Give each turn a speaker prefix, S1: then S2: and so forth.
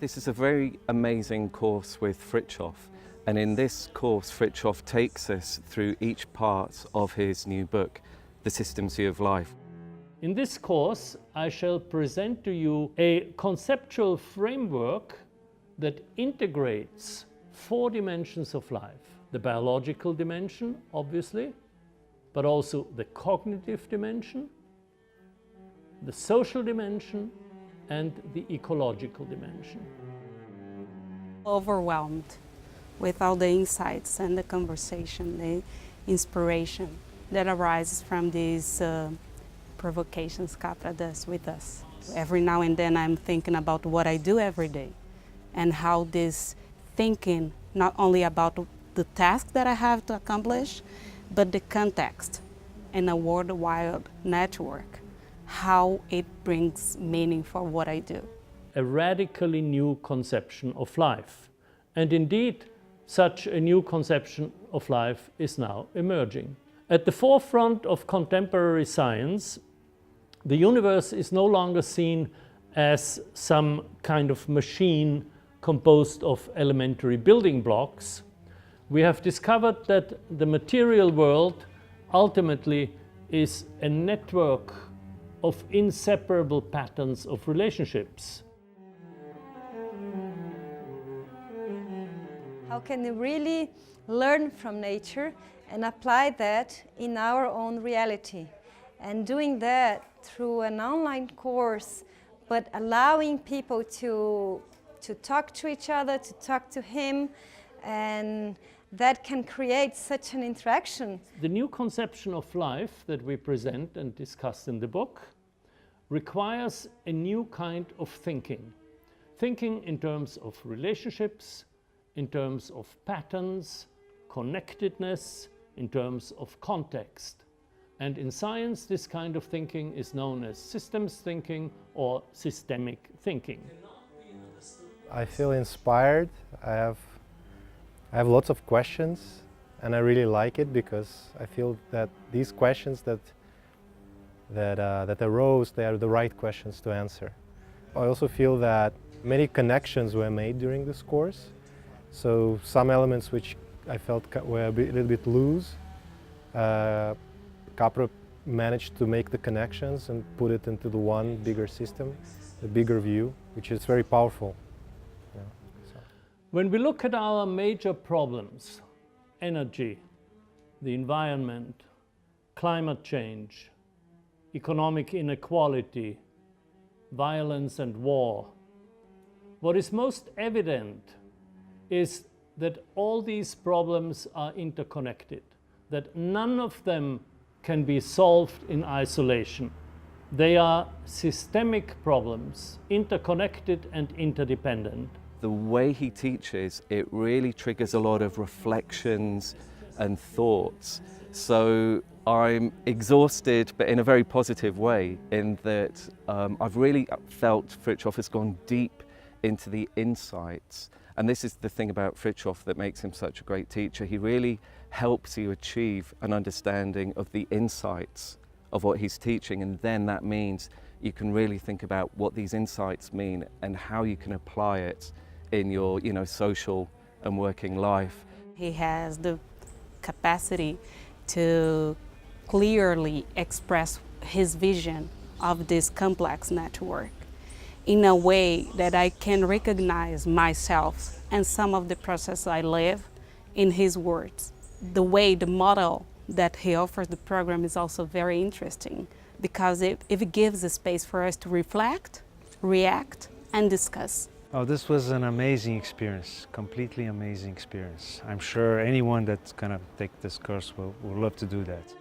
S1: This is a very amazing course with Fritjof, and in this course Fritjof takes us through each part of his new book, The Systems View of Life.
S2: In this course, I shall present to you a conceptual framework that integrates 4 dimensions of life. The biological dimension, obviously, but also the cognitive dimension, the social dimension, and the ecological dimension.
S3: Overwhelmed with all the insights and the conversation, the inspiration that arises from these provocations Capra does with us. Every now and then I'm thinking about what I do every day and how this thinking, not only about the task that I have to accomplish, but the context in a worldwide network, how it brings meaning for what I do.
S2: A radically new conception of life. And indeed, such a new conception of life is now emerging. At the forefront of contemporary science, the universe is no longer seen as some kind of machine composed of elementary building blocks. We have discovered that the material world ultimately is a network of inseparable patterns of relationships.
S4: How can we really learn from nature and apply that in our own reality? And doing that through an online course, but allowing people to talk to each other, to talk to him, and that can create such an interaction.
S2: The new conception of life that we present and discuss in the book requires a new kind of thinking. Thinking in terms of relationships, in terms of patterns, connectedness, in terms of context. And in science, this kind of thinking is known as systems thinking or systemic thinking.
S5: I feel inspired. I have lots of questions, and I really like it because I feel that these questions that arose, they are the right questions to answer. I also feel that many connections were made during this course. So some elements which I felt were a little bit loose, Capra managed to make the connections and put it into the one bigger system, the bigger view, which is very powerful. Yeah, so.
S2: When we look at our major problems, energy, the environment, climate change, economic inequality, violence and war, what is most evident is that all these problems are interconnected, that none of them can be solved in isolation. They are systemic problems, interconnected and interdependent.
S1: The way he teaches, it really triggers a lot of reflections and thoughts. So I'm exhausted, but in a very positive way, in that I've really felt Fritjof has gone deep into the insights. And this is the thing about Fritjof that makes him such a great teacher. He really helps you achieve an understanding of the insights of what he's teaching, and then that means you can really think about what these insights mean and how you can apply it in your, social and working life.
S3: He has the capacity to clearly express his vision of this complex network in a way that I can recognize myself and some of the process I live in his words. The way, the model that he offers the program is also very interesting because it gives a space for us to reflect, react, and discuss.
S6: Oh, this was an amazing experience, completely amazing experience. I'm sure anyone that's gonna take this course will love to do that.